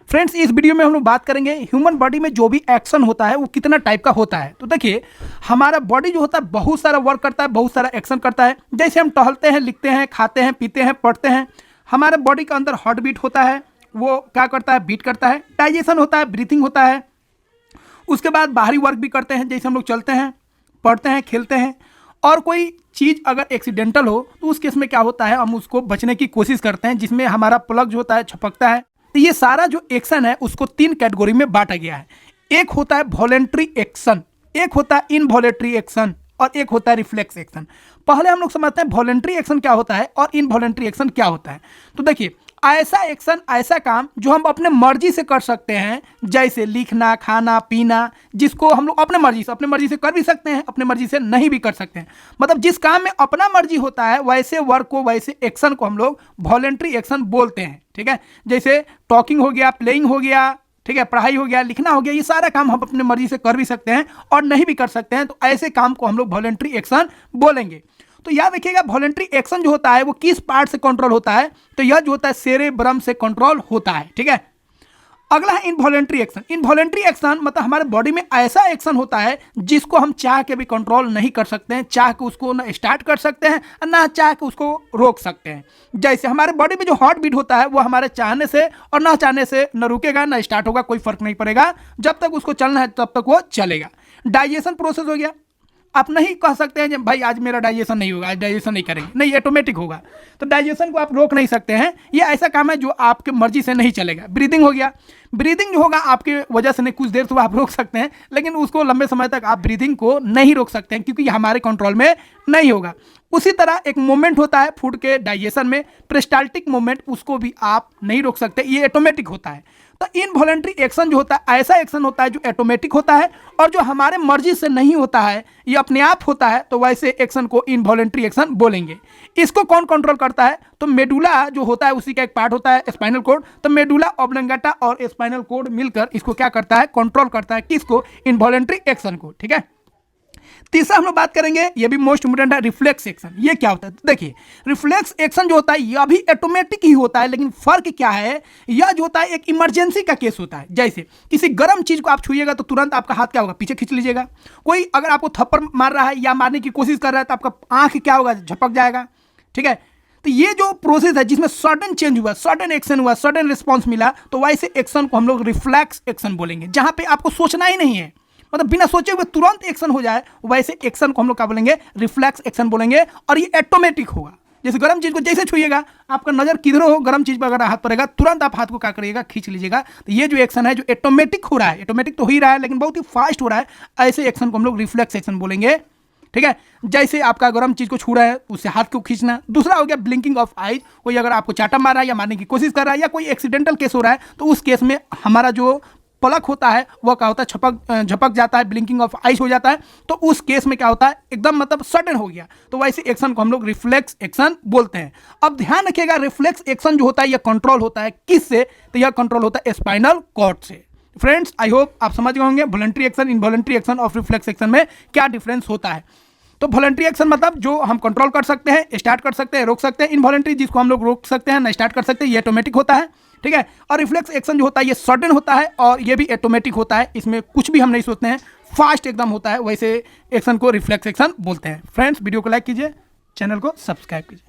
Friends, इस video में हम लोग बात करेंगे ह्यूमन बॉडी में जो भी एक्शन होता है वो कितना टाइप का होता है। तो देखिए, हमारा बॉडी जो होता है बहुत सारा वर्क करता है, बहुत सारा एक्शन करता है। जैसे हम टहलते हैं, लिखते हैं, खाते हैं, पीते हैं, पढ़ते हैं, हमारे बॉडी के अंदर हार्ट बीट होता है, वो क्या करता है, बीट करता है। डाइजेशन होता है, ब्रीथिंग होता है। उसके बाद बाहरी वर्क भी करते हैं, जैसे हम लोग चलते हैं, पढ़ते हैं, खेलते हैं। और कोई चीज़ अगर एक्सीडेंटल हो तो उस केस में क्या होता है, हम उसको बचने की कोशिश करते हैं, जिसमें हमारा प्लग जो होता है छपकता है। तो ये सारा जो एक्शन है उसको 3 कैटेगरी में बांटा गया है। एक होता है वॉलेंट्री एक्शन, एक होता है इनवॉलेंट्री एक्शन और एक होता है रिफ्लेक्स एक्शन। पहले हम लोग समझते हैं वॉलेंट्री एक्शन क्या होता है और इनवॉलेंट्री एक्शन क्या होता है। तो देखिए, ऐसा एक्शन, ऐसा काम जो हम अपने मर्जी से कर सकते हैं, जैसे लिखना, खाना, पीना, जिसको हम लोग अपने मर्जी से कर भी सकते हैं, अपने मर्जी से नहीं भी कर सकते हैं। मतलब जिस काम में अपना मर्जी होता है वैसे वर्क को, वैसे एक्शन को हम लोग वॉलेंट्री एक्शन बोलते हैं। ठीक है, जैसे टॉकिंग हो गया, प्लेइंग हो गया, ठीक है, पढ़ाई हो गया, लिखना हो गया, ये सारा काम हम अपने मर्जी से कर भी सकते हैं और नहीं भी कर सकते हैं। तो ऐसे काम को हम लोग वॉलेंट्री एक्शन बोलेंगे। तो याद रखिएगा, वॉलेंट्री एक्शन जो होता है वो किस पार्ट से कंट्रोल होता है, तो यह जो होता है सेरेब्रम से कंट्रोल होता है। ठीक है, अगला है इनवॉलेंट्री एक्शन। इनवॉलेंट्री एक्शन मतलब हमारे बॉडी में ऐसा एक्शन होता है जिसको हम चाह के भी कंट्रोल नहीं कर सकते हैं। चाह के उसको ना स्टार्ट कर सकते हैं, ना चाह के उसको रोक सकते हैं। जैसे हमारे बॉडी में जो हार्ट बीट होता है वो हमारे चाहने से और ना चाहने से न रुकेगा, ना स्टार्ट होगा, कोई फर्क नहीं पड़ेगा। जब तक उसको चलना है तब तक वो चलेगा। डाइजेशन प्रोसेस हो गया, आप नहीं कह सकते हैं भाई आज मेरा डाइजेशन नहीं होगा, आज डाइजेशन नहीं करेंगे, नहीं, ऑटोमेटिक होगा। तो डाइजेशन को आप रोक नहीं सकते हैं, ये ऐसा काम है जो आपके मर्जी से नहीं चलेगा। ब्रीदिंग हो गया, ब्रीदिंग जो होगा आपके वजह से नहीं, कुछ देर तो आप रोक सकते हैं, लेकिन उसको लंबे समय तक आप ब्रीदिंग को नहीं रोक सकते हैं क्योंकि ये हमारे कंट्रोल में नहीं होगा। उसी तरह एक मूवमेंट होता है फूड के डाइजेशन में, पेरिस्टाल्टिक मूवमेंट, उसको भी आप नहीं रोक सकते, ये ऑटोमेटिक होता है। तो इनवॉलेंट्री एक्शन जो होता है ऐसा एक्शन होता है जो ऑटोमेटिक होता है और जो हमारे मर्जी से नहीं होता है, ये अपने आप होता है। तो वैसे एक्शन को इनवॉलेंट्री एक्शन बोलेंगे। इसको कौन कंट्रोल करता है, तो मेडुला जो होता है उसी का एक पार्ट होता है स्पाइनल कोड। तो मेडुला ऑब्लंगेटा और स्पाइनल कोड मिलकर इसको क्या करता है, कंट्रोल करता है, किसको, इनवॉलेंट्री एक्शन को। ठीक है, तीसरा हम लोग बात करेंगे, ये भी मोस्ट इंपोर्टेंट है, रिफ्लेक्स एक्शन। ये क्या होता है, तो देखिए, रिफ्लेक्स एक्शन जो होता है यह भी ऑटोमेटिक ही होता है, लेकिन फर्क क्या है, यह जो होता है एक इमरजेंसी का केस होता है। जैसे किसी गर्म चीज को आप छुइएगा तो तुरंत आपका हाथ क्या होगा, पीछे खींच लीजिएगा। कोई अगर आपको थप्पड़ मार रहा है या मारने की कोशिश कर रहा है तो आपका आंख क्या होगा, झपक जाएगा। ठीक है, तो ये जो प्रोसेस है जिसमें सडन चेंज हुआ, सडन एक्शन हुआ, सडन रिस्पॉन्स मिला, तो वैसे एक्शन को हम लोग रिफ्लेक्स एक्शन बोलेंगे, जहां पे आपको सोचना ही नहीं है, मतलब बिना सोचे हुए तुरंत एक्शन हो जाए, वैसे एक्शन को हम लोग क्या बोलेंगे, रिफ्लेक्स एक्शन बोलेंगे। और ये ऑटोमेटिक होगा। जैसे गर्म चीज को जैसे छुइएगा, आपका नजर किधर हो, गर्म चीज पर अगर हाथ पड़ेगा तुरंत आप हाथ को क्या करिएगा, खींच लीजिएगा। तो ये जो एक्शन है जो ऑटोमेटिक हो रहा है, ऑटोमेटिक तो हो ही रहा है लेकिन बहुत ही फास्ट हो रहा है, ऐसे एक्शन को हम लोग रिफ्लेक्स एक्शन बोलेंगे। ठीक है, जैसे आपका गर्म चीज को छू रहा है उससे हाथ को खींचना। दूसरा हो गया ब्लिंकिंग ऑफ आईज, कोई अगर आपको चाटा मार रहा है या मारने की कोशिश कर रहा है या कोई एक्सीडेंटल केस हो रहा है तो उस केस में हमारा जो पलक होता है वह क्या होता है, झपक जाता है, ब्लिंकिंग ऑफ आइज हो जाता है। तो उस केस में क्या होता है, एकदम मतलब सडन हो गया, तो वैसे एक्शन को हम लोग रिफ्लेक्स एक्शन बोलते हैं। अब ध्यान रखिएगा, रिफ्लेक्स एक्शन जो होता है यह कंट्रोल होता है किससे, तो यह कंट्रोल होता है स्पाइनल कॉर्ड से। फ्रेंड्स, आई होप आप समझ गए होंगे वॉलंटरी एक्शन, इनवॉलंटरी एक्शन और रिफ्लेक्स एक्शन में क्या डिफरेंस होता है। तो वॉलंटरी एक्शन मतलब जो हम कंट्रोल कर सकते हैं, स्टार्ट कर सकते हैं, रोक सकते हैं। इनवॉलंटरी जिसको हम लोग रोक सकते हैं, ना स्टार्ट कर सकते हैं, ये ऑटोमेटिक होता है। ठीक है, और रिफ्लेक्स एक्शन जो होता है ये सडन होता है और ये भी ऑटोमेटिक होता है, इसमें कुछ भी हम नहीं सोचते हैं, फास्ट एकदम होता है, वैसे एक्शन को रिफ्लेक्स एक्शन बोलते हैं। फ्रेंड्स, वीडियो को लाइक कीजिए, चैनल को सब्सक्राइब कीजिए।